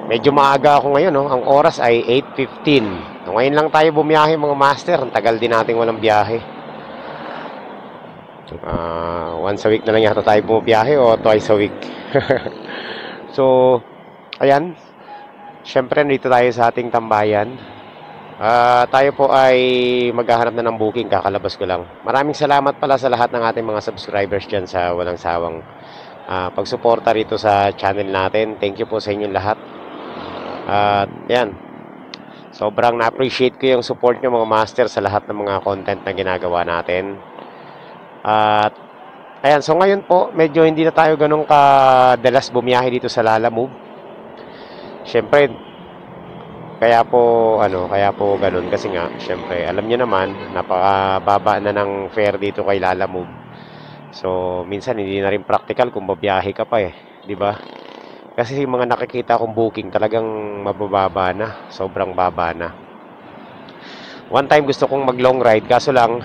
Medyo maaga ako ngayon, no? Ang oras ay 8:15. So, ngayon lang tayo bumiyahe mga master. Ang tagal din nating walang biyahe. Once a week na lang yata tayo bumiyahe o twice a week. So, ayan. Siyempre, nandito tayo sa ating tambayan. Tayo po ay maghahanap na ng booking. Kakalabas ko lang. Maraming salamat pala sa lahat ng ating mga subscribers dyan sa walang sawang pagsuporta rito sa channel natin. Thank you po sa inyong lahat. At yan, sobrang na-appreciate ko yung support nyo mga master sa lahat ng mga content na ginagawa natin. At ayan, so ngayon po medyo hindi na tayo ganun kadalas bumiyahe dito sa Lalamove. Syempre kaya po ganun kasi nga syempre alam niyo naman napakababa na ng fare dito kay Lalamove. So minsan hindi na rin practical kung babiyahe ka pa di ba? Kasi yung mga nakikita kong booking talagang mabababa na, sobrang baba na. One time gusto kong mag long ride kaso lang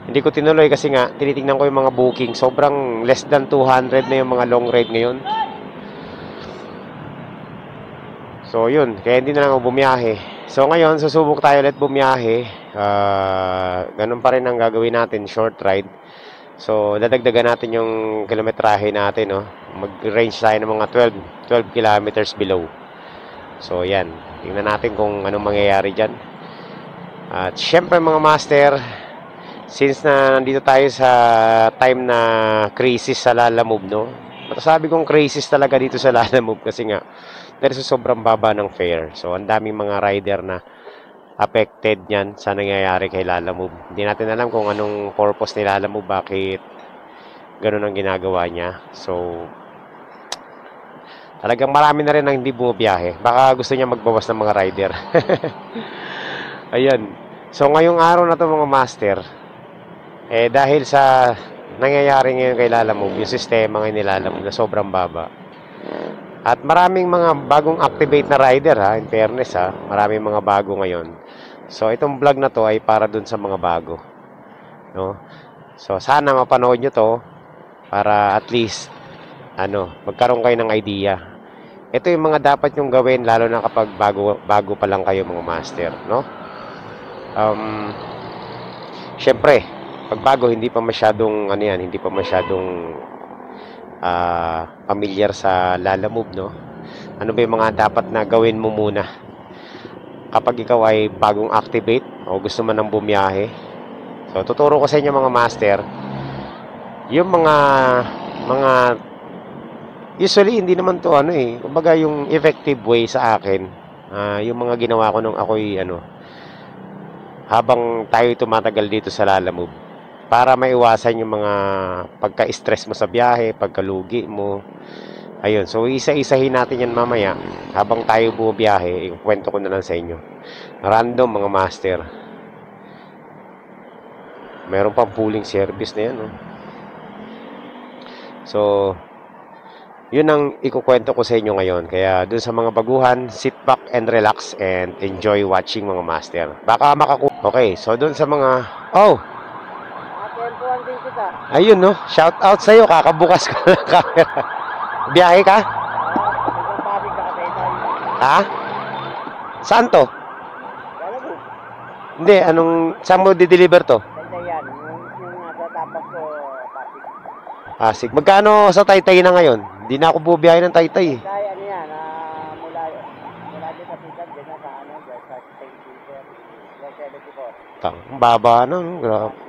hindi ko tinuloy kasi nga tinitingnan ko yung mga booking, sobrang less than 200 na yung mga long ride ngayon. So yun, kaya hindi na lang ako bumiyahe. So ngayon susubok tayo ulit bumiyahe. Ganun pa rin ang gagawin natin, short ride. So dadagdagan natin yung kilometrahe natin, no. Mag-range tayo ng mga 12 kilometers below. So yan, tingnan natin kung anong mangyayari diyan. At syempre mga master, since na nandito tayo sa time na crisis sa Lalamove, no? Masasabi kong crisis talaga dito sa Lalamove kasi nga dahil sa sobrang baba ng fare. So ang daming mga rider na affected niyan sa nangyayari kay Lalamove. Hindi natin alam kung anong purpose ni Lalamove, bakit ganun ang ginagawa niya. So talagang marami na rin ang hindi bumabiyahe. Baka gusto niya magbawas ng mga rider. Ayan. So ngayong araw na to mga master, dahil sa nangyayari ngayon kay Lalamove, yung sistema ngayon ni Lalamove na sobrang baba. At maraming mga bagong activate na rider in fairness maraming mga bago ngayon. So itong vlog na to ay para dun sa mga bago, no? So sana mapanood nyo to para at least magkaroon kayo ng idea. Ito yung mga dapat nyong gawin lalo na kapag bago pa lang kayo mga master, no? Syempre pag bago, hindi pa masyadong familiar sa Lalamove, no? Ano ba yung mga dapat na gawin mo muna kapag ikaw ay bagong activate o gusto man ng bumiyahe? So tuturo ko sa inyo mga master yung mga usually hindi naman to kumbaga yung effective way sa akin, yung mga ginawa ko nung ako'y habang tayo tumatagal dito sa Lalamove, para maiwasan yung mga pagka-stress mo sa biyahe, pagkalugi mo. Ayun, so isa-isahin natin yan mamaya. Habang tayo bumibiyahe, ikwento ko na lang sa inyo. Random mga master. Meron pang pooling service na yan, no? So yun ang ikukwento ko sa inyo ngayon. Kaya dun sa mga baguhan, sit back and relax and enjoy watching mga master. Baka okay, so dun sa mga ayun, no? Shout out sa'yo. Kakabukas ko ng camera. Biyahe ka? Ha? Saan to? Hindi, saan mo di-deliver to? Sige. Magkano sa Taytay na ngayon? Hindi na ako bubiyahe ng Taytay. Ang baba no? Grabe.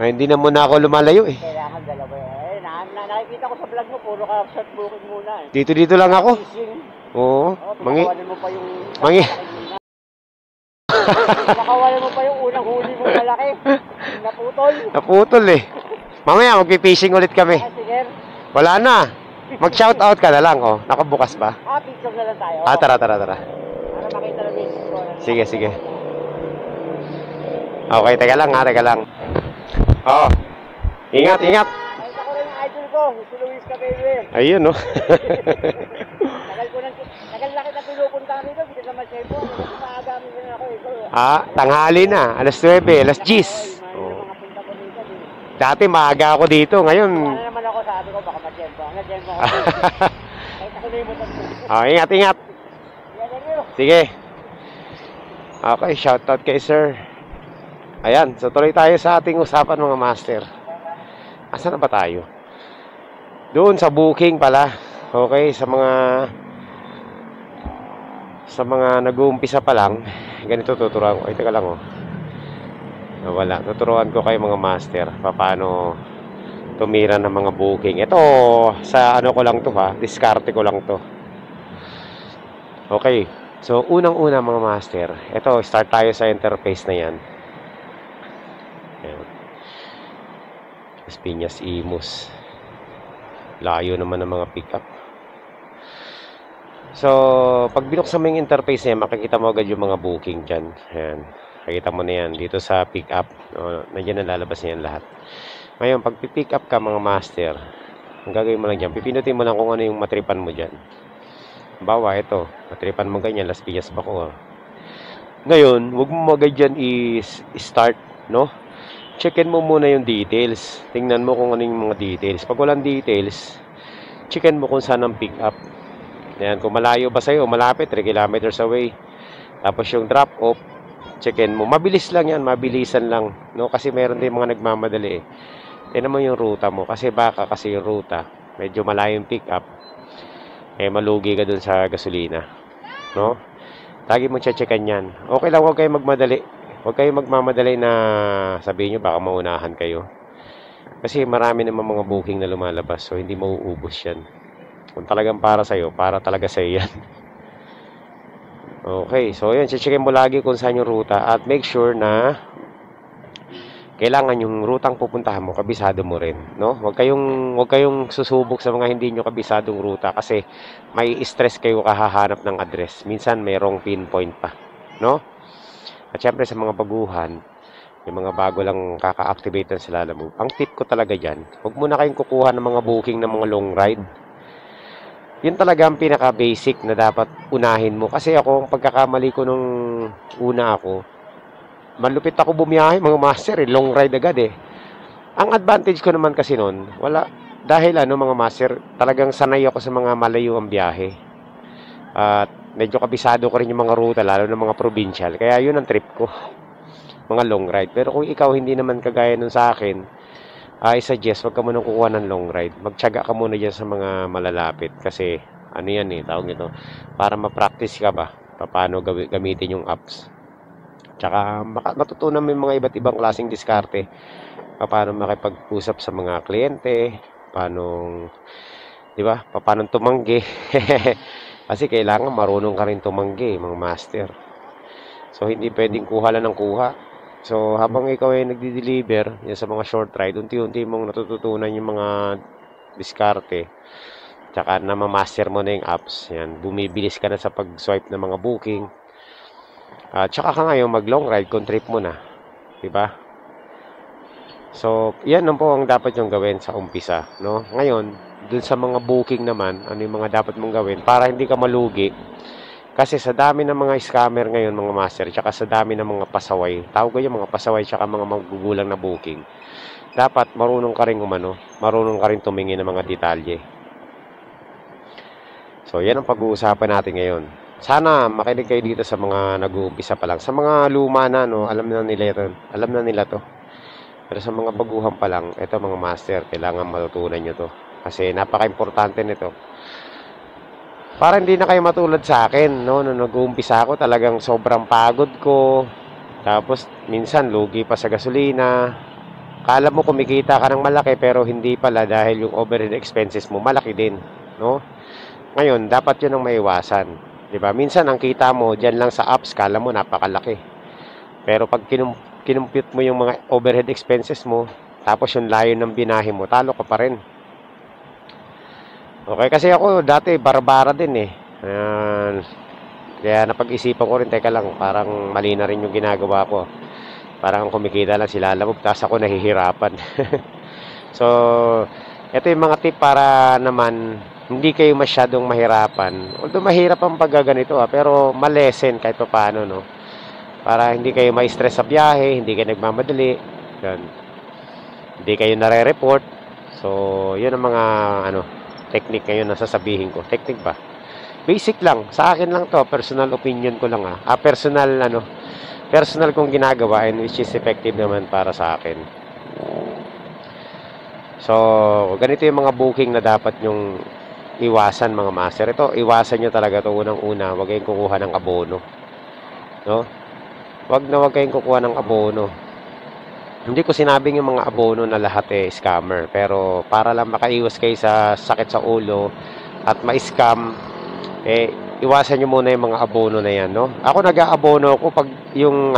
Hindi na muna ako lumalayo Kailangan dalawa nakikita ko sa vlog mo, puro ka short booking muna Dito lang ako. Oo. Makawalan mo pa yung unang huli mong malaki. Naputol Mamaya magpipishing ulit kami. Sige. Wala na. Mag-shout out ka na lang. Nakabukas ba? Picture na lang tayo. Tara. Para makita na din. Sige. Okay, teka lang. Ingat. Ay, ako rin yung idol ko, si Luis Cabello. Ayun, no? Tagal na kita pinupunta dito, hindi naman siya po. Maagamit na ako. Tanghali na, alas 9, alas 10. Dati maaga ako dito, ngayon. Ano naman ako, sabi ko, baka ma-tempo. Nga-tempo ako. Nakalimutan ko. Ingat, ingat. Yan, yan. Sige. Okay, shoutout kay sir. Ayan, so tuloy tayo sa ating usapan mga master. Asan na ba tayo? Doon sa booking pala. Okay, sa mga nag-uumpisa pa lang, ganito tuturuan ko. Ay, teka lang oh. Wala, tuturuan ko kayo mga master paano tumira ng mga booking. Ito, sa ano ko lang to ha, diskarte ko lang to. Okay, so unang-una mga master, ito, start tayo sa interface na yan. Ayan. Las Piñas Imus. Layo naman ng mga pickup. So, pag binuksan mo yung interface niya, makikita mo agad yung mga booking dyan. Ayan. Makikita mo na yan dito sa pickup. Nandiyan na lalabas niyan lahat. Ngayon, pag pick up ka mga master, ang gagawin mo lang dyan, pipinutin mo lang kung ano yung matripan mo dyan. Bawa, ito. Matripan mo ganyan, Las Piñas Bacoor. Ngayon, huwag mo agad dyan i-start, no? Checkin mo muna yung details. Tingnan mo kung ano yung mga details. Pag walang details, checkin mo kung saan ang pick up. Yan, kung malayo ba sa'yo, malapit, 3 kilometers away. Tapos yung drop off, checkin mo. Mabilis lang yan, mabilisan lang. No? Kasi meron din mga nagmamadali eh. Tingnan mo yung ruta mo. Kasi baka kasi yung ruta, medyo malayo yung pick up. Malugi ka dun sa gasolina. No? Lagi mo checkan yan. Okay lang, huwag kayo magmadali. Huwag kayong magmamadali na sabihin nyo baka maunahan kayo. Kasi marami naman mga booking na lumalabas. So, hindi mauubos yan. Kung talagang para sa'yo, para talaga sa'yo yan. Okay. So, yan. Checkin mo lagi kung saan yung ruta. At make sure na kailangan yung rutang pupuntahan mo, kabisado mo rin. No? Huwag kayong susubok sa mga hindi nyo kabisadong ruta. Kasi may stress kayo kahahanap ng address. Minsan, mayroong pinpoint pa. No? At syempre sa mga baguhan, yung mga bago lang kaka-activate ng Silala Move, ang tip ko talaga dyan, huwag muna kayong kukuha ng mga booking ng mga long ride. Yun talaga ang pinaka-basic na dapat unahin mo. Kasi ako, ang pagkakamali ko nung una ako, malupit ako bumiyahe mga master, long ride agad eh. Ang advantage ko naman kasi nun, wala, dahil mga master, talagang sanay ako sa mga malayo ang biyahe. At medyo kabisado ko rin yung mga ruta, lalo ng mga provincial. Kaya yun ang trip ko. Mga long ride. Pero kung ikaw hindi naman kagaya nun sa akin, I suggest wag ka munang kukuha ng long ride. Magtiyaga ka muna dyan sa mga malalapit. Kasi ano yan tawag nito. Para ma-practice ka ba? Paano gamitin yung apps. Tsaka matutunan mo yung mga iba't ibang klaseng diskarte. Paano makipag-usap sa mga kliyente. Di ba? Paano tumanggi. Kasi kailangan marunong ka rin tumanggi, mga master. So, hindi pwedeng kuha lang ng kuha. So, habang ikaw ay nagdi-deliver yan sa mga short ride, unti-unti mong natututunan yung mga diskarte. Tsaka namamaster mo na yung apps. Yan, bumibilis ka na sa pag-swipe ng mga booking. Tsaka ka ngayon mag-long ride kung trip mo na. Diba? So, yan po ang dapat yung gawin sa umpisa. No? Ngayon, dun sa mga booking naman, ano yung mga dapat mong gawin para hindi ka malugi. Kasi sa dami ng mga scammer ngayon, mga master, tsaka sa dami ng mga pasaway, tawag ko yung mga pasaway tsaka mga magugulang na booking, dapat marunong ka rin marunong ka rin tumingin ng mga detalye. So, yan ang pag-uusapan natin ngayon. Sana makinig kayo dito sa mga nag-uumpisa pa lang. Sa mga luma na, alam na nila to. Pero sa mga baguhan pa lang, ito mga master, kailangan matutunan nyo to. Kasi napaka-importante nito. Para hindi na kayo matulad sa akin, no? Nung nag-uumpisa ako, talagang sobrang pagod ko. Tapos, minsan, lugi pa sa gasolina. Kala mo kumikita ka ng malaki, pero hindi pala dahil yung overhead expenses mo, malaki din, no? Ngayon, dapat yun ang maiwasan. Diba? Minsan, ang kita mo, dyan lang sa apps, kala mo, napakalaki. Pero pag kinumpute mo yung mga overhead expenses mo, tapos yung layo ng binahe mo, talo ka pa rin. Okay, kasi ako dati barbara din eh. Kaya napag-isipan ko rin, teka lang, parang mali na rin yung ginagawa ko. Parang kumikita lang sila lamog, tapos ako nahihirapan. So, ito yung mga tip para naman hindi kayo masyadong mahirapan. Although mahirap ang paggaganito pero malesen kahit pa paano, no? Para hindi kayo ma-stress sa biyahe, hindi kayo nagmamadali. Yan. Hindi kayo nare-report. So, yun ang mga Technique ngayon na sasabihin ko. Technique ba? Basic lang. Sa akin lang to. Personal opinion ko lang personal kong ginagawa and which is effective naman para sa akin. So, ganito yung mga booking na dapat yung iwasan mga master. Ito, iwasan nyo talaga ito unang-una. Huwag kayong kukuha ng abono. No? Huwag kayong kukuha ng abono. Hindi ko sinabing yung mga abono na lahat scammer. Pero para lang makaiwas kayo sa sakit sa ulo at ma-scam, iwasan nyo muna yung mga abono na yan, no? Ako nag-aabono ako pag yung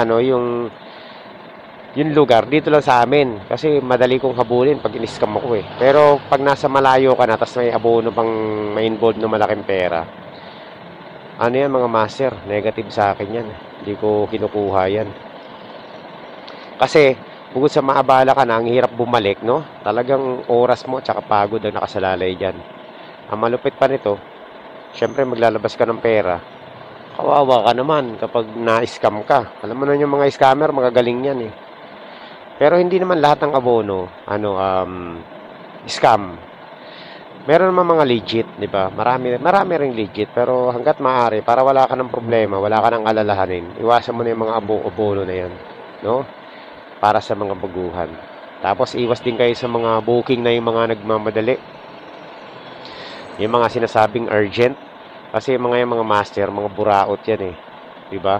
lugar dito lang sa amin kasi madali kong habulin pag in-scam ako Pero pag nasa malayo ka na tapos may abono pang may involved na malaking pera, ano yan mga master, negative sa akin yan. Hindi ko kinukuha yan. Kasi bukod sa maabala ka na, ang hirap bumalik, no? Talagang oras mo at pagod ang nakasalalay dyan. Ang malupit pa nito, syempre maglalabas ka ng pera. Kawawa ka naman kapag na-scam ka. Alam mo na yung mga scammer, magagaling yan Pero hindi naman lahat ng abono, scam. Meron naman mga legit, di ba? Marami ring legit, pero hanggat maaari, para wala ka ng problema, wala ka ng alalahanin, iwasan mo na yung mga abono na yan, no? Para sa mga baguhan. Tapos iwas din kayo sa mga booking na yung mga nagmamadali. Yung mga sinasabing urgent. Kasi yung mga master, mga buraot yan di ba?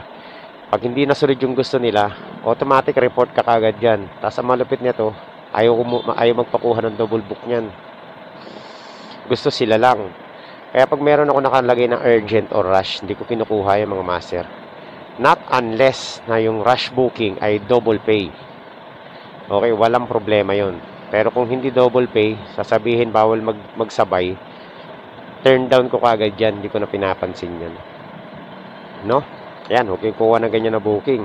Pag hindi nasunod yung gusto nila, automatic report ka kagad yan. Tapos ang malupit nito, ayaw magpakuha ng double book niyan. Gusto sila lang. Kaya pag meron ako nakalagay ng urgent or rush, hindi ko kinukuha yung mga master. Not unless na yung rush booking ay double pay. Okay, walang problema yon. Pero kung hindi double pay, sasabihin bawal magsabay, turn down ko kagad yan. Hindi ko na pinapansin yan. No? Yan, huwag kayong kuha ng ganyan na booking.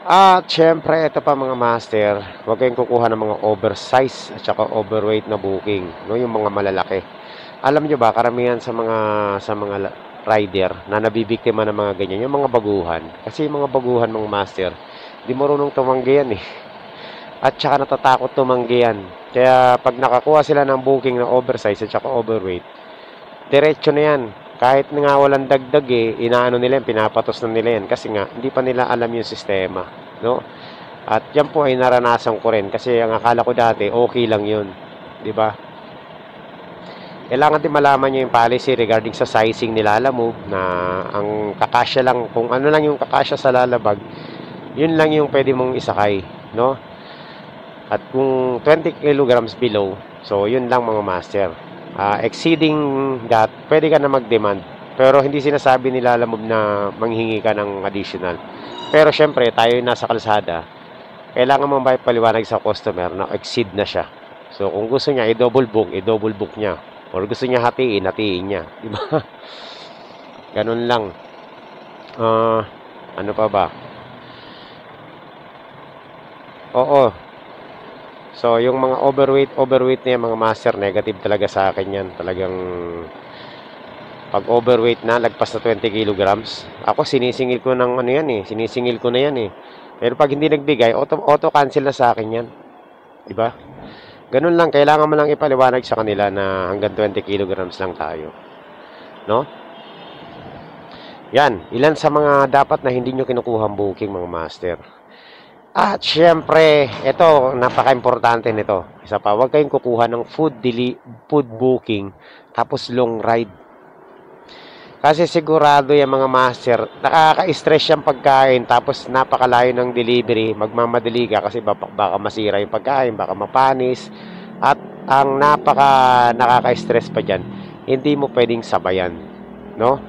At syempre, ito pa mga master, huwag kayong kukuha ng mga oversize at saka overweight na booking, no? Yung mga malalaki. Alam nyo ba, karamihan sa mga rider na nabibiktima ng mga ganyan, yung mga baguhan. Kasi yung mga baguhan, mga master, di marunong tumanggi yan At saka natatakot tumanggi yan. Kaya pag nakakuha sila ng booking na oversize at saka overweight, diretso na yan. Kahit nga walang dagdag inaano nila yan, pinapatos na nila yan. Kasi nga, hindi pa nila alam yung sistema, no? At yan po ay naranasan ko rin. Kasi ang akala ko dati, okay lang yun. Di ba? Kailangan din malaman nyo yung policy regarding sa sizing nila. Alam mo na ang kakasya lang, kung ano lang yung kakasya sa lalabag, yun lang yung pwede mong isakay, no? At kung 20 kilograms below, so yun lang mga master. Exceeding that, pwede ka na mag-demand. Pero hindi sinasabi nila alam mo na manghingi ka ng additional. Pero syempre, tayo yung nasa kalsada, kailangan mong paliwanag sa customer na exceed na siya. So kung gusto niya i-double book niya. Or gusto niya hatiin niya. Diba? Ganun lang. Ano pa ba? Oo. So, yung mga overweight na yan, mga master, negative talaga sa akin yan. Talagang, pag overweight na, lagpas na 20 kilograms, ako sinisingil ko ng sinisingil ko na yan Pero pag hindi nagbigay, auto-cancel na sa akin yan. Diba? Ganun lang, kailangan mo lang ipaliwanag sa kanila na hanggang 20 kilograms lang tayo. No? Yan, ilan sa mga dapat na hindi nyo kinukuhang booking, mga master. At syempre, ito, napaka-importante nito. Isa pa, huwag kayong kukuha ng food booking tapos long ride. Kasi sigurado yung mga master, nakaka-stress yung pagkain tapos napakalayo ng delivery, magmamadali ka kasi baka masira yung pagkain, baka mapanis. At ang nakaka-stress pa dyan, hindi mo pwedeng sabayan. No?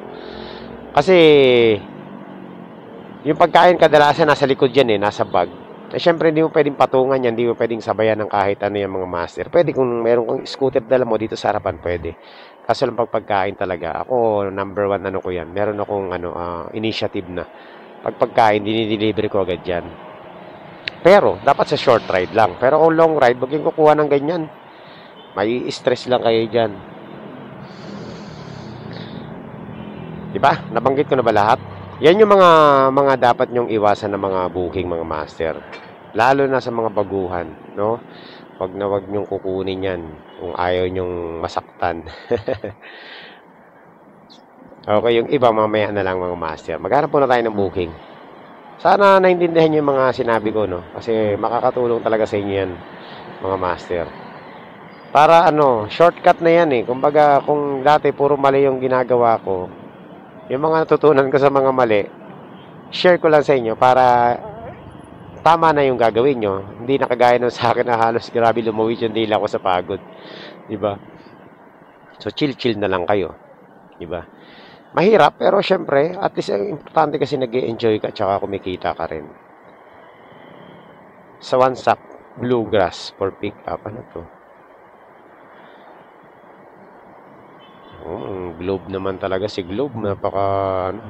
Kasi yung pagkain kadalasan nasa likod yan nasa bag. Syempre hindi mo pwedeng patungan yan, hindi mo pwedeng sabayan ng kahit ano yung mga master. Pwede kung meron kang scooter dala mo dito sa harapan, pwede. Kaso lang pagkain talaga. Ako, number 1 ko yan. Meron akong initiative na. Pagkain, dinideliver ko agad yan. Pero, dapat sa short ride lang. Pero kung long ride, wag yung kukuha ng ganyan. May stress lang kayo dyan. Diba? Nabanggit ko na ba lahat? Yan yung mga dapat nyong iwasan ng mga booking, mga master. Lalo na sa mga baguhan, no? wag na wag nyong kukunin yan kung ayaw nyong masaktan. Okay, yung iba mamaya na lang mga master. Maghanap po na tayo ng booking. Sana naintindihan nyo yung mga sinabi ko, no? Kasi makakatulong talaga sa inyo yan, mga master. Para ano, shortcut na yan eh. Kumbaga, kung dati puro mali yung ginagawa ko, yung mga natutunan ko sa mga mali, share ko lang sa inyo para tama na yung gagawin nyo. Hindi na kagaya nung sa akin na halos grabe lumuwit yung dila ko sa pagod. Diba? So, chill-chill na lang kayo. Diba? Mahirap, pero syempre, at least ang importante kasi nag-e-enjoy ka tsaka kumikita ka rin. Sa one stop, bluegrass for pick up. Ano to? Globe naman talaga si Globe. Napaka, ano.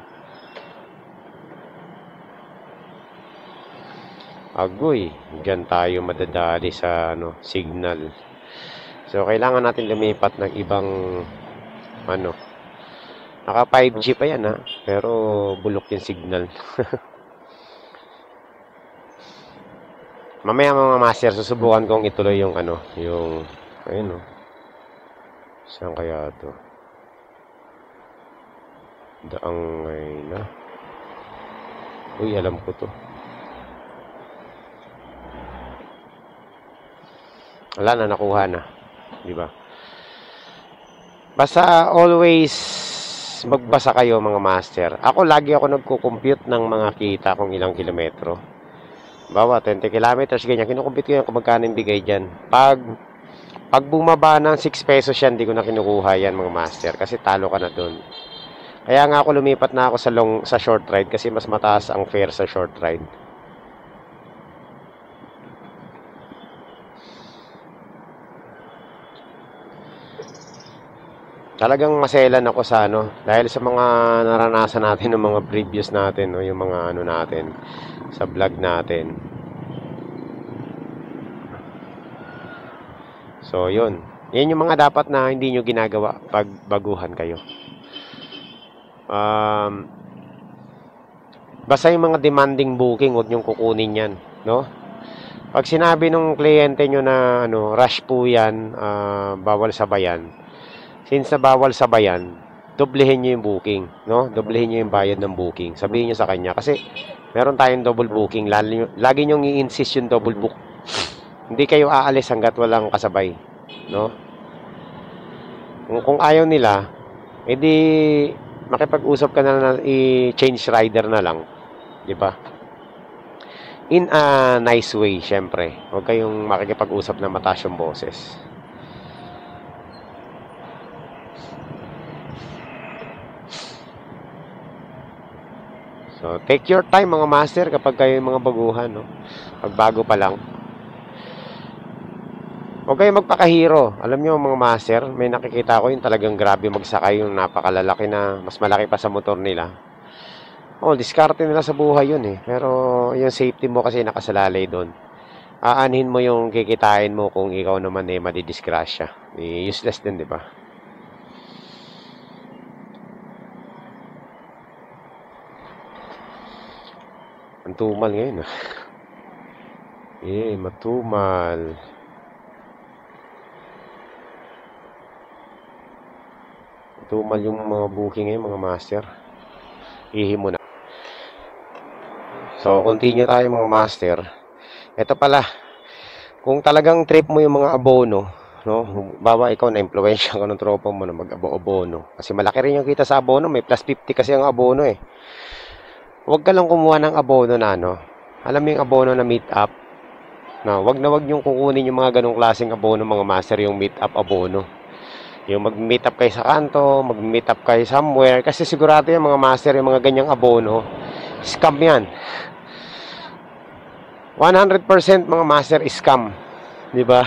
Agoy. Diyan tayo madadali sa, ano, signal. So, kailangan natin lumipat ng ibang, ano, naka 5G pa yan ha, pero bulok yung signal. Mamaya mga master, susubukan kong ituloy yung ano, yung, ayun o. Saan kaya ito? Daangay na. Uy, alam ko to. Wala na, nakuha na. Diba? Basta always magbasa kayo mga master. Ako lagi ako nagko-compute ng mga kita kung ilang kilometro. Bawa 20 kilometers ganyan. Kinukumpute ko yan kung magkano yung bigay dyan. Pag bumaba ng 6 pesos yan, di ko na kinukuha yan mga master. Kasi talo ka na dun. Kaya nga ako lumipat na ako sa short ride kasi mas mataas ang fare sa short ride. Talagang maselan ako sa ano, dahil sa mga naranasan natin ng mga previous natin, no, yung mga ano natin sa vlog natin. So, yun. Yan yung mga dapat na hindi nyo ginagawa pag baguhan kayo. Basta yung mga demanding booking, huwag nyong kukunin yan, no? Pag sinabi nung kliyente nyo na ano, rush po yan, bawal sabayan. Since na bawal sabayan, doblehin nyo yung booking, no? Doblehin nyo yung bayad ng booking. Sabihin nyo sa kanya. Kasi, meron tayong double booking. Lagi nyo i-insist yung double book. Hindi kayo aalis hanggat walang kasabay, no? Kung ayaw nila, edi makipag-usap ka na i-change rider na lang. Diba? In a nice way, syempre. Huwag kayong makikipag-usap na mataas yung boses. So, take your time mga master kapag kayo yung mga baguhan, no? Pag bago pa lang. Huwag kayo magpakahiro. Alam nyo mga master, may nakikita ko yung talagang grabe magsakay, yung napakalalaki na, mas malaki pa sa motor nila. Oh, diskarte nila sa buhay yun eh. Pero yung safety mo kasi nakasalalay doon. Aanhin mo yung kikitain mo kung ikaw naman eh madidisgrasya. Useless din, di ba? Ang tumal ngayon ah. Matumal. Tumal yung mga booking ngayon mga master. Ihi mo na. So, continue tayo mga master. Ito pala. Kung talagang trip mo yung mga abono, no? Bawa ikaw na-impluwensya ka ng tropa mo na mag-abono. Kasi malaki rin yung kita sa abono. May plus 50 kasi ang abono eh. Huwag ka lang kumuha ng abono na ano. Alam mo yung abono na meet up? No, wag na wag yung kukunin yung mga ganong klaseng abono mga master, yung meet up abono. Yung mag-meet up kayo sa kanto, mag-meet up kayo somewhere. Kasi sigurado yung mga master, yung mga ganyang abono, scam yan. 100% mga master scam. Diba?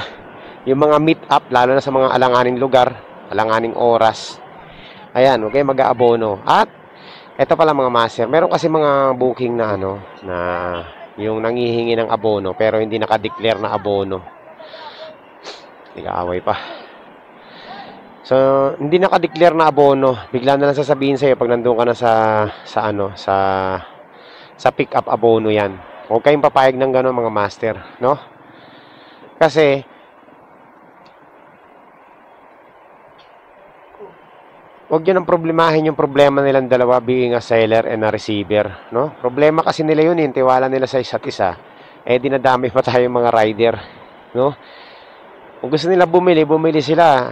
Yung mga meet up, lalo na sa mga alanganing lugar, alanganing oras. Ayan, huwag kayo mag-aabono. At eto pala mga master, meron kasi mga booking na ano, na yung nangihingi ng abono pero hindi naka-declare na abono. Nag-aaway pa. So, hindi naka-declare na abono, bigla na lang sasabihin sa'yo pag nandun ka na sa pick up abono yan. Huwag kayong papayag ng gano'n mga master, no? Kasi, Huwag nyo nang problemahin yung problema nilang dalawa, being a seller and a receiver, no? Problema kasi nila yun, tiwala nila sa isa't isa. Dinadami pa tayo mga rider, no? Kung gusto nila bumili sila.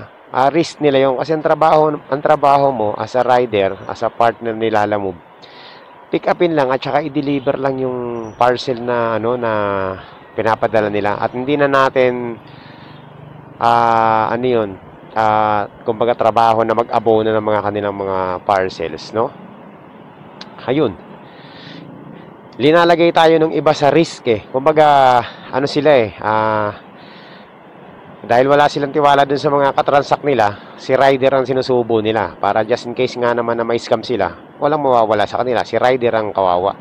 Risk nila yung kasi ang trabaho mo as a rider, as a partner ni Lalamove, pick upin lang at saka i-deliver lang yung parcel na na pinapadala nila, at hindi na natin kumbaga trabaho na mag-abono ng mga kanilang mga parcels, no? Ayun. Linalagay tayo ng iba sa risk Kumbaga sila dahil wala silang tiwala dun sa mga katransak nila, si rider ang sinusubo nila para just in case nga naman na may scam sila, walang mawawala sa kanila, si rider ang kawawa.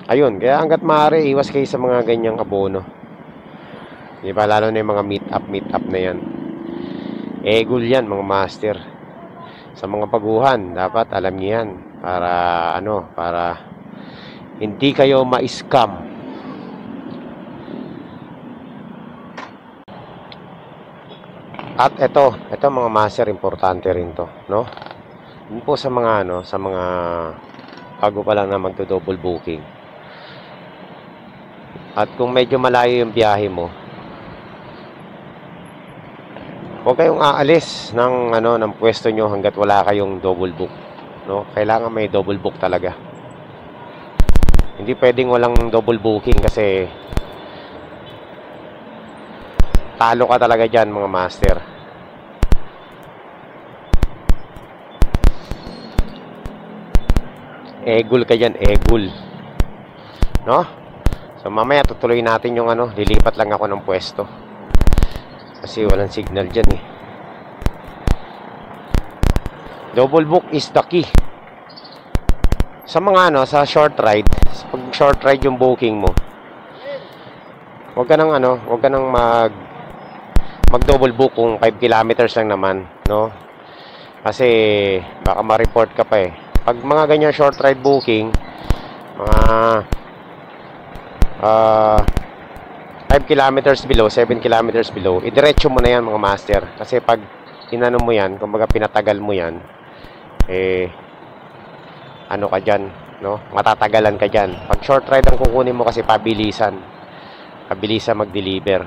Ayun, kaya hanggat maaari iwas kayo sa mga ganyang abono, di ba? Lalo na yung mga meet up na yan, egul yan mga master. Sa mga baguhan dapat alam niyo yan para hindi kayo ma-scam. At ito mga master, importante rin to, no? Yun po sa mga sa mga bago pa lang na magdo-double booking. At kung medyo malayo yung biyahe mo, huwag kayong aalis ng pwesto nyo hanggat wala kayong double book, no? Kailangan may double book talaga. Hindi pwedeng walang double booking kasi talo ka talaga dyan mga master. Egul ka dyan, egul, no? So mamaya tutuloy natin yung lilipat lang ako ng pwesto kasi walang signal dyan Double book is the key sa mga sa short ride. Pag short ride yung booking mo, huwag ka nang mag double book kung 5 kilometers lang naman, no? Kasi baka ma-report ka pa pag mga ganyan short ride booking, mga 5 kilometers below, 7 kilometers below, idiretso mo na yan mga master. Kasi pag inano mo yan, kumbaga pinatagal mo yan, ka dyan, no? Matatagalan ka dyan. Pag short ride ang kukunin mo kasi pabilisan mag-deliver.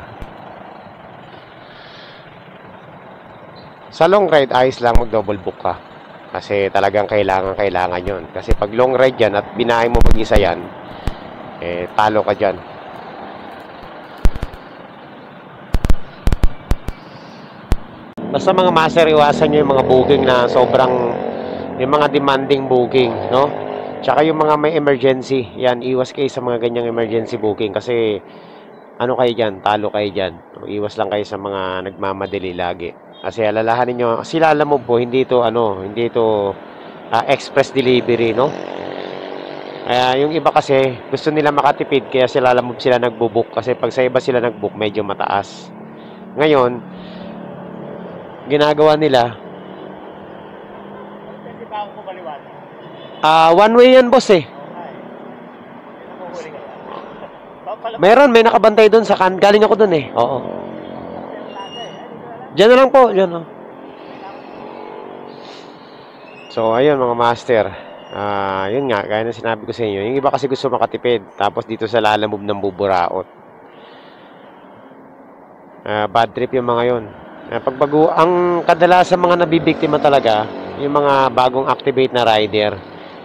Sa long ride, ayos lang mag-double book ka. Kasi talagang kailangan yun. Kasi pag long ride yan at binahay mo mag-isa yan, talo ka dyan. Basta mga master, iwasan nyo yung mga booking na yung mga demanding booking, no? Tsaka yung mga may emergency, yan, iwas kayo sa mga ganyang emergency booking kasi kayo dyan, talo kayo dyan. Iwas lang kayo sa mga nagmamadali lagi. Kasi alalahanin nyo, sila alam mo po, hindi ito express delivery, no? Kaya yung iba kasi gusto nila makatipid, kaya sila alam mo sila nagbo-book. Kasi pag sa iba sila nag-book, medyo mataas. Ngayon, ginagawa nila, one way yan boss Meron, may nakabantay doon sa galing ako doon oo. Diyan na lang po, diyan So, ayun mga master. Yun nga, gaya na sinabi ko sa inyo. Yung iba kasi gusto makatipid. Tapos dito sa Lalamove ng buburaot. Bad trip yung mga yun. Ang kadalasan mga nabibiktima talaga, yung mga bagong activate na rider.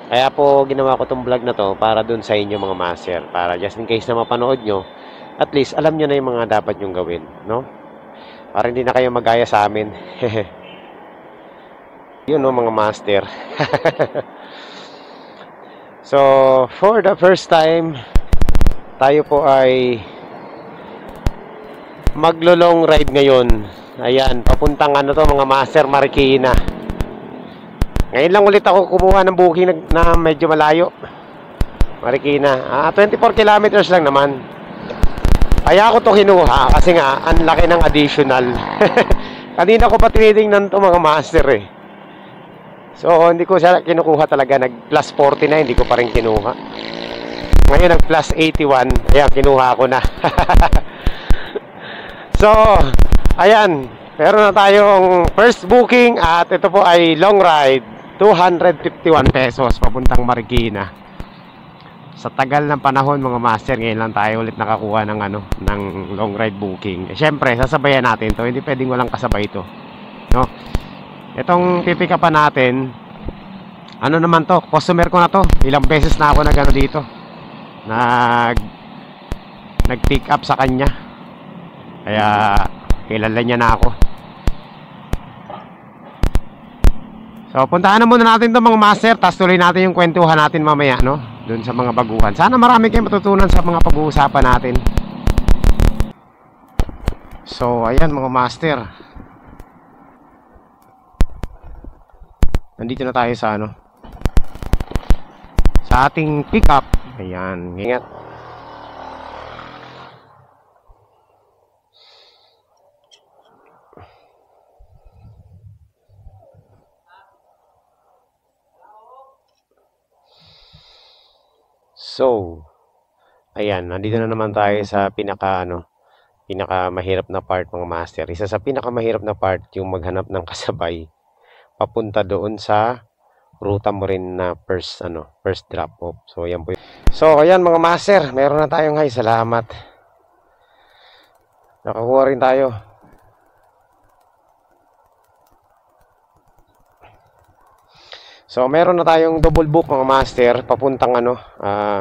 Kaya po, ginawa ko tong vlog na to para dun sa inyo mga master. Para just in case na mapanood nyo, at least alam nyo na yung mga dapat nyong gawin, no? Para hindi na kayo magaya sa amin. Yun mga master. So, for the first time, tayo po ay maglo-long ride ngayon. Ayan, papuntang mga master, Marikina. Ngayon lang ulit ako kumuha ng booking na medyo malayo. Marikina. 24 kilometers lang naman. Kaya ako to kinuha kasi nga ang laki ng additional. Kanina ko pa tinitingnan to mga master So hindi ko siya kinukuha talaga. Nag plus 49 hindi ko pa rin kinuha. Ngayon nag plus 81. Ayan, kinuha ko na. So ayan, Meron na tayong first booking at ito po ay long ride. 251 pesos papuntang Marikina. Sa tagal ng panahon mga master, ngayon lang tayo ulit nakakuha ng ng long ride booking. Siyempre, sasabayan natin 'to. Hindi pwedeng walang kasabay ito. No? Itong pipick up natin, ano naman 'to? Customer ko na 'to. Ilang beses na ako dito. Nag-pick up sa kanya. Kaya kilala niya na ako. So, puntahan na muna natin itong mga master, tapos tuloy natin yung kwentuhan natin mamaya, no? Doon sa mga baguhan. Sana marami kayong matutunan sa mga pag-uusapan natin. So, ayan mga master. Nandito na tayo sa sa ating pick up. Ayan, ingat. So, ayan, nandito na naman tayo sa pinaka mahirap na part mga master. Isa sa pinaka mahirap na part yung maghanap ng kasabay papunta doon sa ruta mo rin na first drop off. So, ayan po. So, ayan mga master, meron na tayong salamat. Nakakuha rin tayo. So, meron na tayong double book mga master papuntang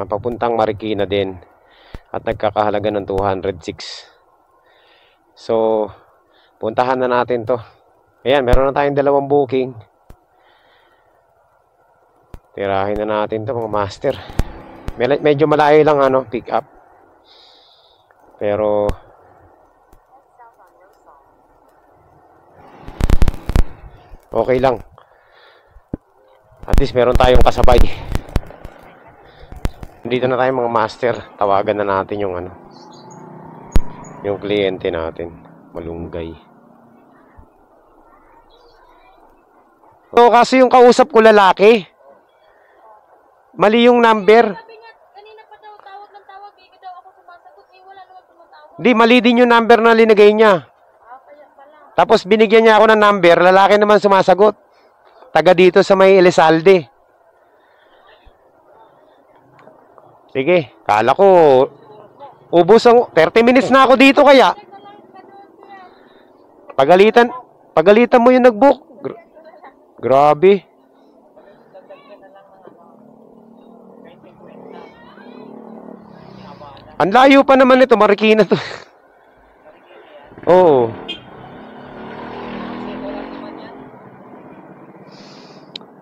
papuntang Marikina din. At nagkakahalaga ng 206. So, puntahan na natin 'to. Ayan, meron na tayong dalawang booking. Tirahin na natin 'to mga master. Medyo malayo lang pick up. Pero okay lang. At least meron tayong kasabay. Dito na tayo mga master. Tawagan na natin yung yung kliyente natin. Malunggay. So, kasi yung kausap ko lalaki. Mali yung number. Sabi nga, kanina pa daw tawag ng tawag. Hindi daw ako sumasagot. Wala naman tumatawag. Di, mali din yung number na linagay niya. Kaya pala. Tapos binigyan niya ako ng number. Lalaki naman sumasagot. Taga dito sa may Elizalde. Sige, kala ko ubos ang 30 minutes na ako dito kaya. Pagalitan mo yung nag-book. Grabe. Ang layo pa naman ito, Marikina to. Oo.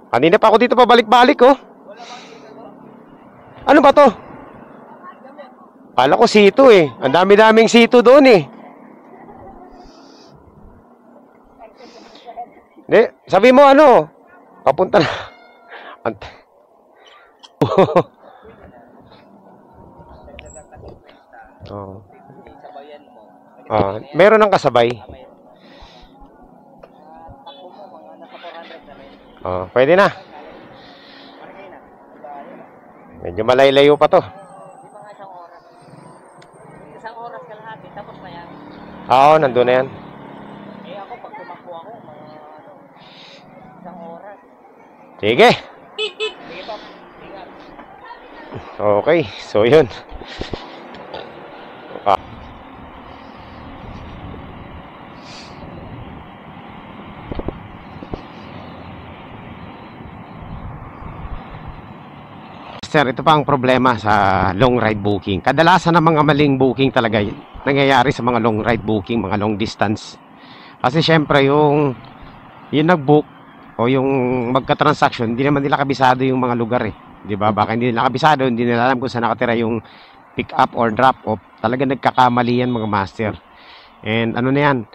Kanina pa ako dito pabalik-balik, oh. Ano ba to? Kala ko sito eh. Ang dami-daming sito doon eh. Hindi, sabi mo papunta na. Oh. Meron ng kasabay. Pwede na. Medyo malay-layo pa to. Di ba nga isang oras? Isang oras kalahati, tapos na yan. Oo, nandun na yan. Ako, pag tumakbo ako, isang oras. Sige. Sige po, ingat. Okay, so yun. Sir, ito pa ang problema sa long ride booking. Kadalasan ng mga maling booking talaga nangyayari sa mga long ride booking, mga long distance. Kasi syempre yung nag-book o yung magka-transaction, hindi naman nila kabisado yung mga lugar eh. 'Di ba? Baka hindi nila kabisado, hindi nila alam kung saan nakatira yung pick up or drop off. Talaga nagkakamali yan mga master. And na yan?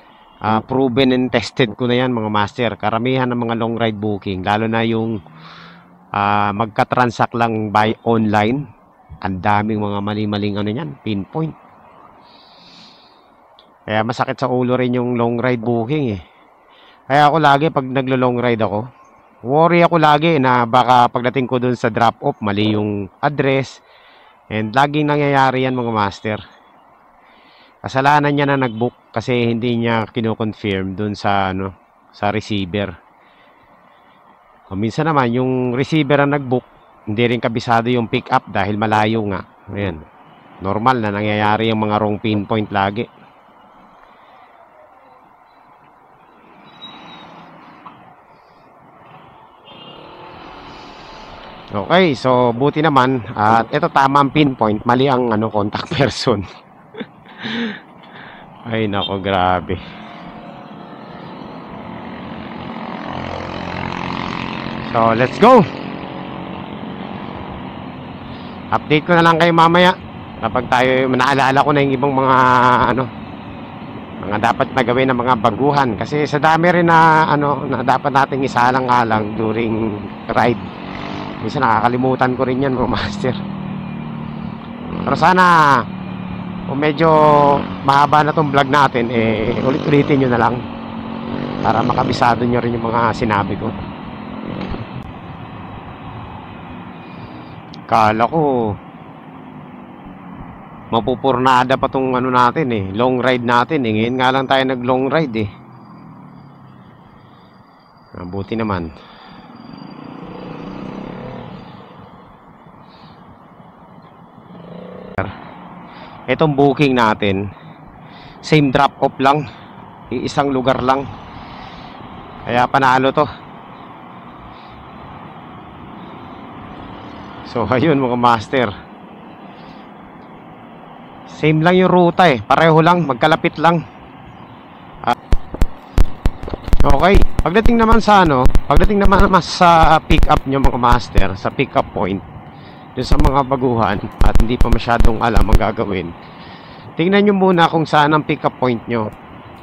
Proven and tested ko na yan mga master. Karamihan ng mga long ride booking, lalo na yung magka-transact lang by online, ang daming mga mali-maling yan, pinpoint. Kaya masakit sa ulo rin yung long ride booking eh. Kaya ako lagi pag naglo-long ride ako, worry ako lagi na baka pagdating ko dun sa drop off mali yung address, and laging nangyayari yan mga master. Kasalanan niya na nag-book kasi hindi niya kino-confirm dun sa ano, sa receiver. O minsan naman yung receiver ang nag-book, hindi rin kabisado yung pick up dahil malayo nga. Ayan. Normal na nangyayari yung mga wrong pinpoint lagi. Okay, so buti naman at ito tama ang pinpoint, mali ang ano contact person. Ay nako, grabe. So, let's go. Update ko na lang kayo mamaya kapag tayo naalala ko na yung ibang mga ano, mga dapat na gawin ng mga baguhan kasi sa dami rin na ano na dapat nating isalang-alang during ride. Minsan nakakalimutan ko rin yan mga master. Pero sana kung medyo mahaba na tong vlog natin, ulit-ulitin nyo na lang para makabisado nyo rin yung mga sinabi ko. Kala ko mapupurnada pa tong ano natin long ride natin Ngayon nga lang tayo nag long ride Buti naman. Itong booking natin, same drop off lang, isang lugar lang, kaya panalo to. So ayun mga master, same lang yung ruta pareho lang, magkalapit lang. Okay, pagdating naman sa ano, pagdating naman sa pick up nyo mga master, sa pick up point doon sa mga baguhan at hindi pa masyadong alam ang gagawin, tingnan nyo muna kung saan ang pick up point nyo.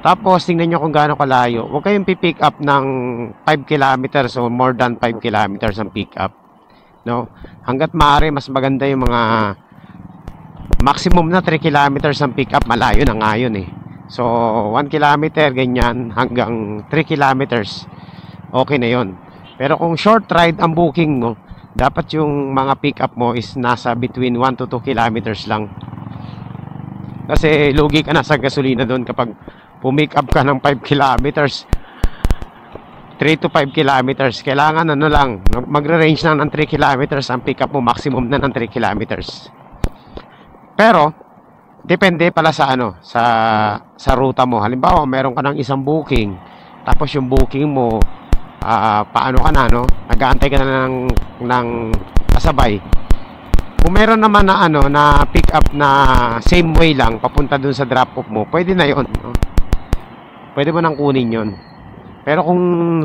Tapos tingnan nyo kung gaano kalayo. Huwag kayong pick up ng 5 kilometers o more than 5 kilometers ang pick up, no? Hanggat maaari mas maganda yung mga maximum na 3 kilometers ang pick up. Malayo na nga yun So 1 kilometer ganyan hanggang 3 kilometers, okay na yon. Pero kung short ride ang booking mo, dapat yung mga pick up mo is nasa between 1 to 2 kilometers lang. Kasi lugi ka na sa gasolina doon kapag pumick up ka ng 5 kilometers, 3 to 5 kilometers. Kailangan ano lang, magre-range lang ng 3 kilometers ang pick up mo, maximum na ng 3 kilometers. Pero depende pala sa ano, sa ruta mo. Halimbawa, meron ka ng isang booking, tapos yung booking mo paano ka na, no? Nag-aantay ka na ng kasabay. Kung meron naman na ano, na pick up na same way lang papunta dun sa drop off mo, pwede na yon, no? Pwede mo nang kunin yon. Pero kung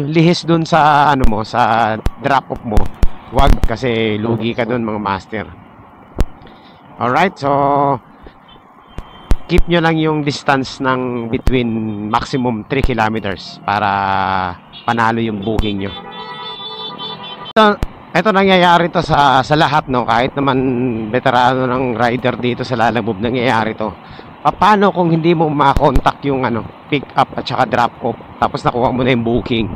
lihis dun sa ano mo, sa drop off mo, wag, kasi lugi ka dun mga master. Alright, so keep nyo lang yung distance ng between maximum 3 kilometers para panalo yung booking nyo. Ito nangyayari to sa lahat, no? Kahit naman veterano ng rider dito sa Lalamove, nangyayari to. Paano kung hindi mo ma-contact yung ano, pick up at saka drop off, tapos nakuha mo na yung booking?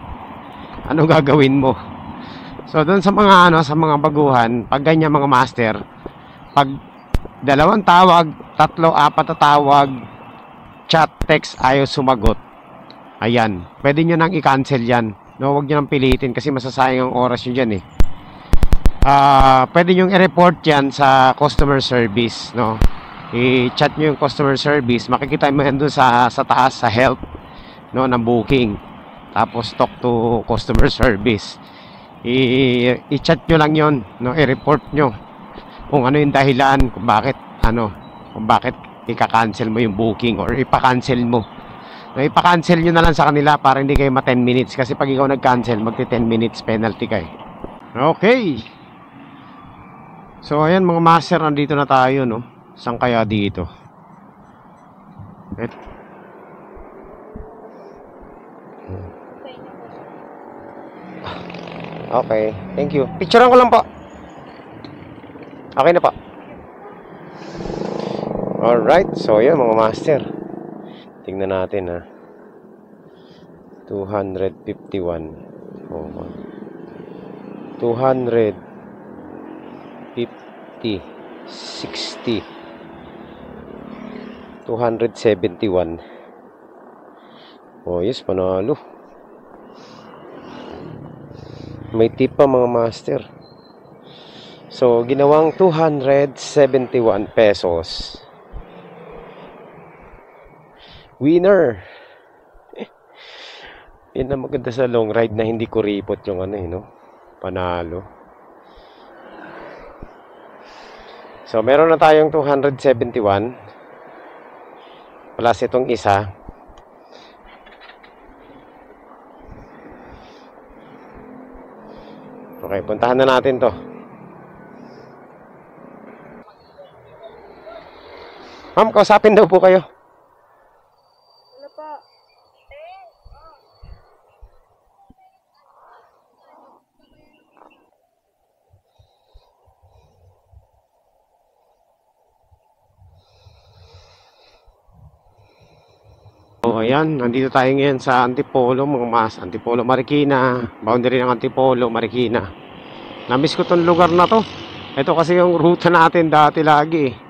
Ano gagawin mo? So doon sa mga ano, sa mga baguhan, pag ganyan mga master, pag 2 tawag, 3, 4 na tawag, chat, text, ayaw sumagot, ayan, pwede nyo nang i-cancel yan, no? Huwag nyo nang pilitin kasi masasayang ang oras nyo dyan pwede nyo i-report yan sa customer service, no? I-chat nyo yung customer service, makikita mo yan doon sa taas, sa help, no, ng booking. Tapos talk to customer service, i-chat nyo lang yon, no? I-report nyo kung ano yung dahilan, kung bakit ika-cancel mo yung booking or ipa-cancel mo. No, ipa-cancel nyo na lang sa kanila para hindi kayo 10 minutes, kasi pag ikaw nag-cancel, magti 10 minutes penalty kayo. Okay. So ayan mga master, nandito na tayo, no? Saan kaya dito? Okay, thank you. Picturean ko lang po. Okay na po. Alright, so yan mga master, tingnan natin 251 250 60 271. Oh, yes, panalo. May tip pa mga master. So, ginawang 271 pesos. Winner! Yan ang maganda sa long ride na hindi kuripot yung ano no? Panalo. So, meron na tayong 271. Plus itong isa. Okay, puntahan na natin to. Ma'am, kausapin daw po kayo. Wala pa. O ayan, nandito tayo ngayon sa Antipolo, mga mas. Antipolo, Marikina. Boundary ng Antipolo, Marikina. Namiss ko tong lugar na to. Ito kasi yung ruta natin dati lagi.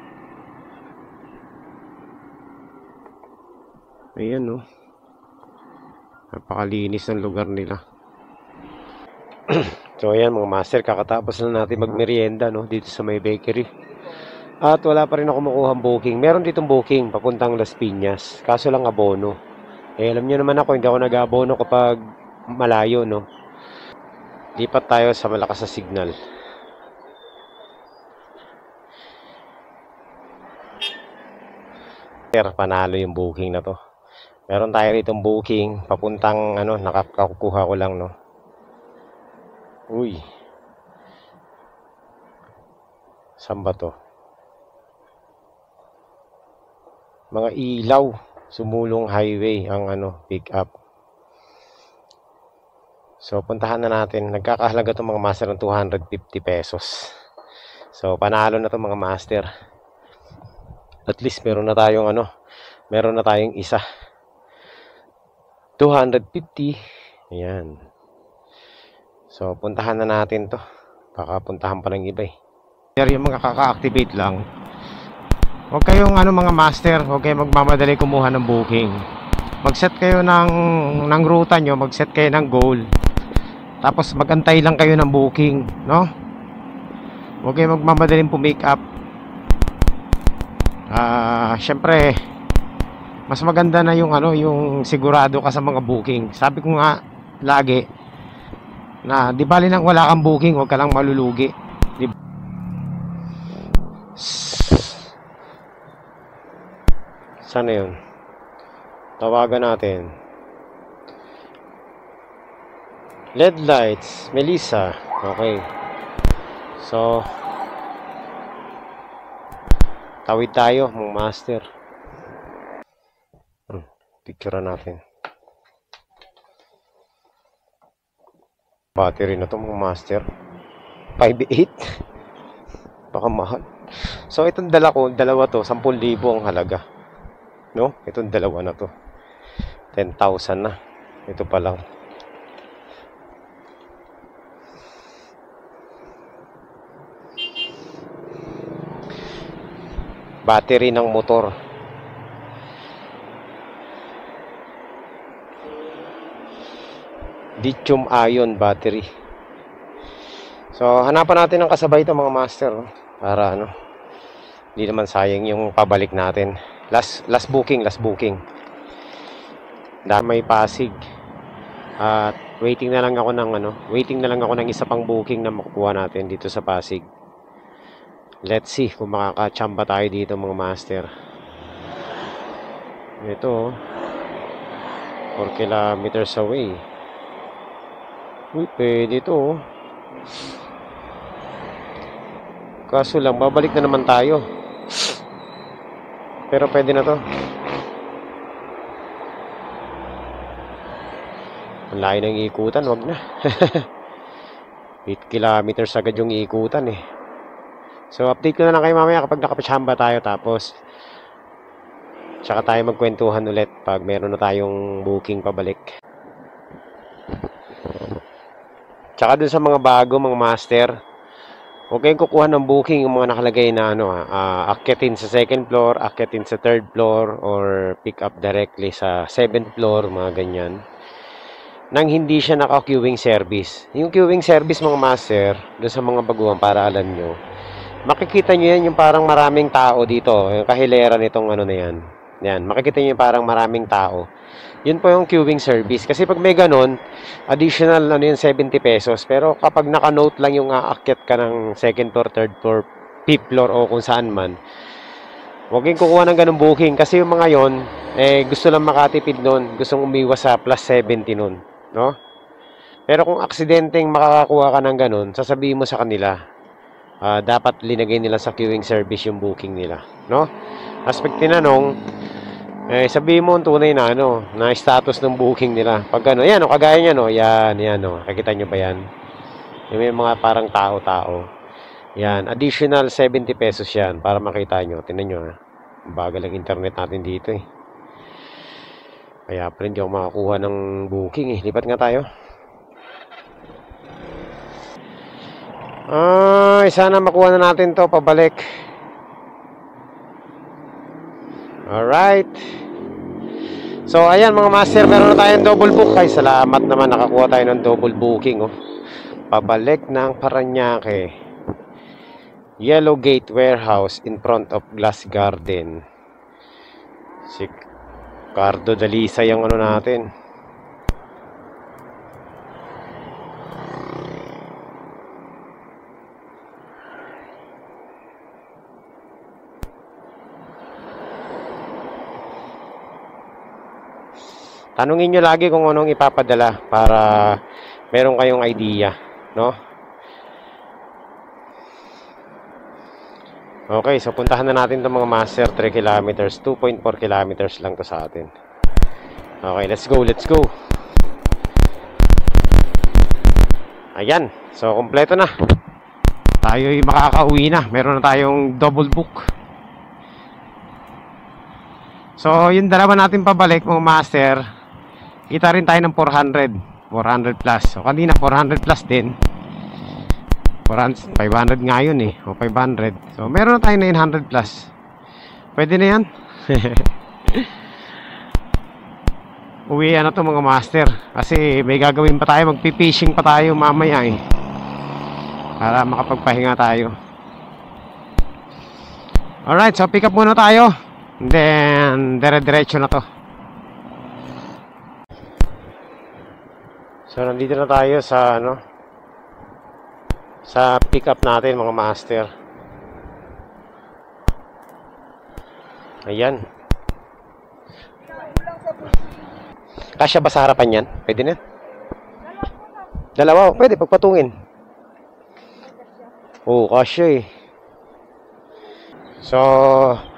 Ayan no. Napakalinis ng lugar nila. So ayan mga master, kakatapos na natin magmerienda no, dito sa may bakery. At wala pa rin ako makuhang booking. Meron ditong booking papuntang Las Piñas. Kaso lang abono. Eh alam niyo naman ako, hindi ako nag-abono kapag malayo no. Lipat tayo sa malakas na signal. Pero panalo yung booking na to. Meron tayo ditong booking papuntang ano, nakakuha ko lang no. Uy. Saan ba to? Mga ilaw, sumulong highway ang ano, pick up. So puntahan na natin. Nagkakahalaga itong mga master ng 250 pesos. So panalo na itong mga master. At least meron na tayong ano, meron na tayong isa. 250. Ayan. So puntahan na natin to. Baka puntahan pa ng iba eh. Yung mga kaka-activate lang. Huwag kayong ano mga master, huwag kayong magmamadali kumuha ng booking. Mag-set kayo ng ruta nyo, mag-set kayo ng goal. Tapos mag-antay lang kayo ng booking, no? Huwag kayong magmamadaling pumick up. Syempre, mas maganda na yung ano, yung sigurado ka sa mga booking. Sabi ko nga lagi na di bali nang wala kang booking, huwag ka lang malulugi. Sana yun? Tawagan natin. LED lights, Melissa. Okay. So, tawid tayo, mga master. Picture natin. Battery na to, mga master. 5.8. Baka mahal. So, itong dalawa to, 10,000 ang halaga. No? Itong dalawa na to. 10,000 na. Ito pa lang. Battery ng motor. Lithium ion battery. So, hanapan natin ng kasabay ito mga master. No? Para ano, hindi naman sayang yung pabalik natin. Last booking. May Pasig. At waiting na lang ako ng isa pang booking na makukuha natin dito sa Pasig. Let's see kung makakachamba tayo dito mga master. Ito 4 kilometers away. Uy, pwede ito. Kaso lang, babalik na naman tayo. Pero pwede na to. Ang layo ng ikutan, wag na. 8 kilometers agad yung ikutan eh. So update ko na lang kayo mamaya kapag nakapachamba tayo. Tapos tsaka tayo magkwentuhan ulit pag meron na tayong booking pabalik. Tsaka dun sa mga bago, mga master, Huwag kayong kukuha ng booking yung mga nakalagay na akyatin sa second floor, akyatin sa third floor, or pick up directly sa 7th floor, mga ganyan. Nang hindi siya naka-queuing service. Yung queuing service, mga master, doon sa mga baguhan, para alam nyo, makikita nyo yan yung parang maraming tao dito. Yung kahilera nitong ano na yan. Yan, makikita nyo yung parang maraming tao. Yun po yung queuing service. Kasi pag may ganun, additional yung 70 pesos. Pero kapag naka-note lang yung aakyat ka ng second floor, third floor, fifth floor o kung saan man, huwag kayong kukuha ng ganung booking. Kasi yung mga yon, gusto lang makatipid nun. Gustong umiwas sa plus 70 nun. No? Pero kung aksidenteng makakakuha ka ng ganun, sasabihin mo sa kanila, dapat linagay nila sa queuing service yung booking nila. No? As pag tinanong, sabihin mo ang tunay na na status ng booking nila. Pag yan kagaya niyan yan nakikita niyo ba yan? Yung may mga parang tao-tao. Yan, additional 70 pesos yan para makita nyo. Tingnan nyo bagal ang internet natin dito Kaya pa rin di ako makakuha ng booking Lipat nga tayo. Sana makuha na natin to pabalik. Alright. So, ayan mga master, meron na tayong double book. Ay, salamat naman, nakakuha tayo ng double booking Pabalik ng Parañaque, Yellow Gate Warehouse in front of Glass Garden. Si Cardo Dalisa yung natin. Tanungin nyo lagi kung anong ipapadala para meron kayong idea, no? Okay, so puntahan na natin itong mga master. 3 kilometers, 2.4 kilometers lang to sa atin. Okay, let's go. Ayan, so kompleto na. Tayo'y makakauwi na. Meron na tayong double book. So, yung dalawa natin pabalik, mga master, kita rin tayo ng 400 plus. So, kanina 400 plus din. 500 nga yun o 500. So, meron na tayo 900 plus. Pwede na yan. Uwi na to mga master. Kasi may gagawin pa tayo. Magpipishing pa tayo mamaya para makapagpahinga tayo. Alright, so pick up muna tayo. And then, dire-diretso na to. So, nandito na tayo sa sa pick up natin mga master. Ayan. Kasya ba sa harapan yan? Pwede na? Dalawa, pwede pagpatungin. Kasya So,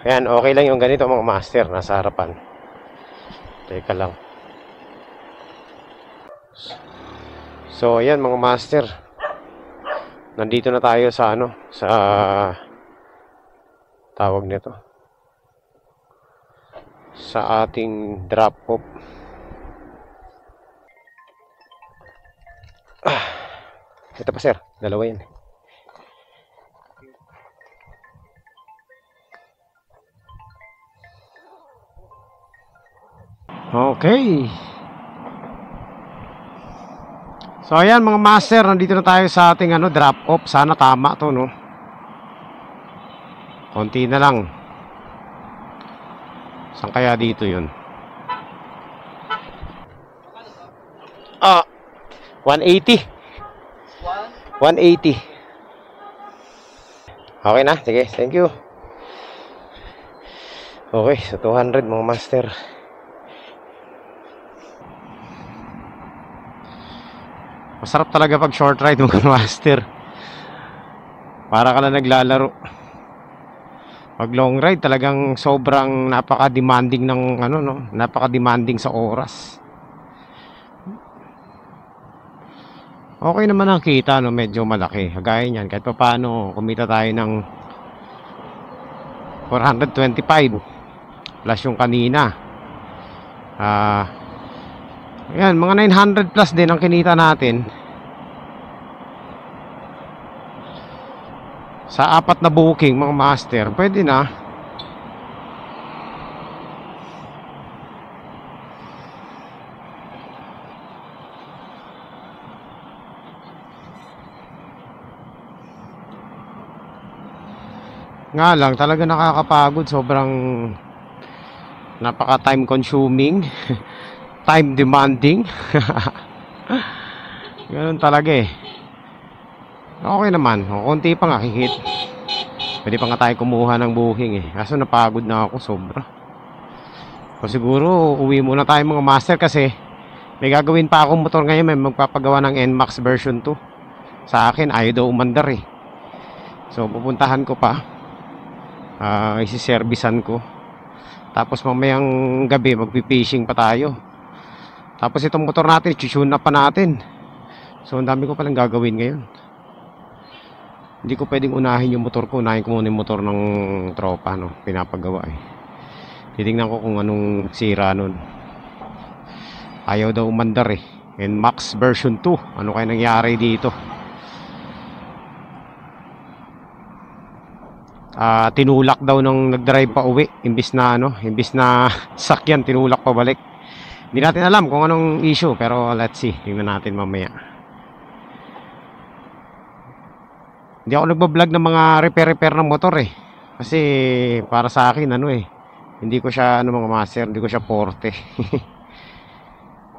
ayan, okay lang yung ganito mga master, nasa harapan. Teka lang. So, ayan mga master. Nandito na tayo sa sa tawag nito. Sa ating drop off. Ito pa sir, dalawa yan. Okay. So ayan mga master, nandito na tayo sa ating drop off. Sana tama to konti na lang. Saan kaya dito yun? 180. 180. Okay na, sige, thank you. Okay, so 200 mga master. Masarap talaga pag short ride mga master. Para ka lang naglalaro. Pag long ride talagang sobrang napaka-demanding ng napaka-demanding sa oras. Okay naman ang kita medyo malaki. Kagaya niyan, kahit paano kumita tayo ng 425 plus yung kanina. Ayan, mga 900 plus din ang kinita natin. Sa 4 na booking mga master, pwede na. Nga lang, talaga nakakapagod. Sobrang napaka time consuming, time demanding. Ganun talaga eh. Okay naman, konti pa nga hihit. Pwede pa nga tayo kumuha ng booking eh. Kaso napagod na ako sobra. So siguro uwi muna tayo mga master kasi may gagawin pa akong motor ngayon. May magpapagawa ng NMAX version 2. Sa akin ayaw daw umandar eh. So pupuntahan ko pa, isiservisan ko. Tapos mamayang gabi magpipishing pa tayo. Tapos itong motor natin i-tune up pa natin. So ang dami ko palang gagawin ngayon. Hindi ko pwedeng unahin yung motor ko. Unahin ko muna yung motor ng tropa, no? Pinapagawa eh. Titingnan ko kung anong sira nun. Ayaw daw umandar eh. NMAX version 2. Ano kaya nangyari dito? Tinulak daw nung nag-drive pa uwi. Imbis na sakyan, tinulak pa balik. Hindi natin alam kung anong issue. Pero let's see. Tingnan natin mamaya. Hindi ako nagbablog ng mga repair ng motor eh. Kasi para sa akin hindi ko siya mga master, hindi ko siya forte.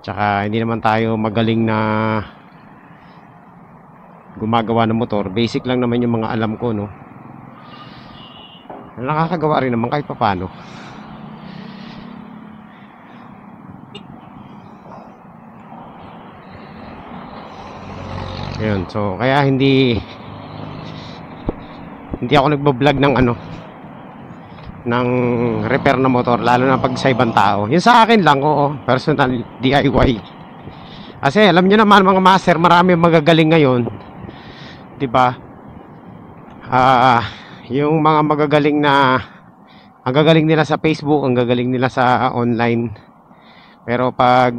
Tsaka hindi naman tayo magaling na gumagawa ng motor. Basic lang naman yung mga alam ko, no. Nakakagawa rin naman kahit papaano. Ayun, so kaya hindi ako nagbablog ng repair na motor, lalo na pag sa ibang tao. Yun sa akin lang, oo, personal DIY. Kasi alam niyo naman mga master, marami magagaling ngayon, 'di ba? Yung mga magagaling na ang gagaling nila sa Facebook, ang gagaling nila sa online. Pero pag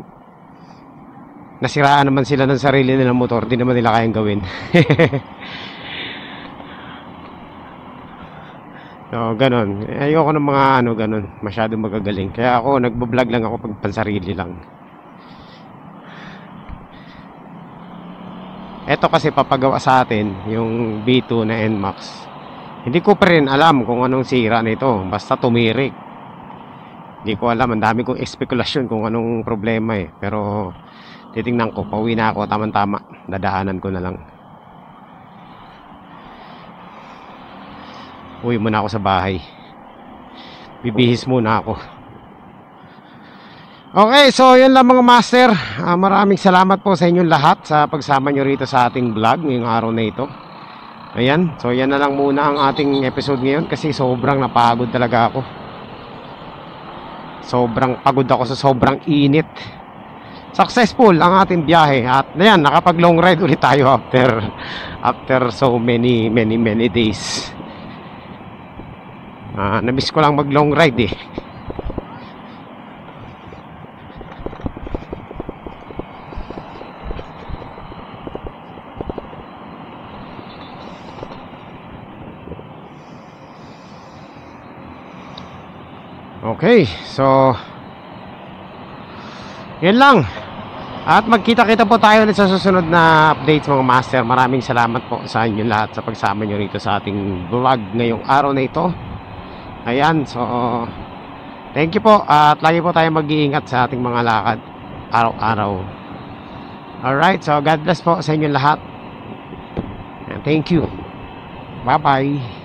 nasiraan naman sila ng sarili nilang motor, di naman nila kayang gawin. So, ganon. Ayoko ng mga ganon, masyadong magagaling. Kaya ako, nagbablog lang ako pag pansarili lang. Eto kasi papagawa sa atin, yung B2 na NMAX. Hindi ko pa rin alam kung anong sira nito. Basta tumirik. Hindi ko alam. Ang dami kong espekulasyon kung anong problema eh. Pero, titingnan ko. Pauwi na ako. Tama-tama. Dadaanan ko na lang. Uwi muna ako sa bahay. Bibihis muna ako. Okay, so yun lang mga master. Maraming salamat po sa inyong lahat sa pagsama nyo rito sa ating vlog ngayong araw na ito. Ayan, so yan na lang muna ang ating episode ngayon kasi sobrang napagod talaga ako. Sobrang pagod ako sa sobrang init. Successful ang ating biyahe at ayan, nakapag long ride ulit tayo after so many days. Namiss ko lang mag long ride eh. Okay, so yun lang. At magkita-kita po tayo ulit sa susunod na updates mga master. Maraming salamat po sa inyo lahat sa pagsama nyo rito sa ating vlog ngayong araw na ito. Ayan, so thank you po at lagi po tayo mag-iingat sa ating mga lakad araw-araw. Alright, so God bless po sa inyo lahat. And thank you. Bye-bye.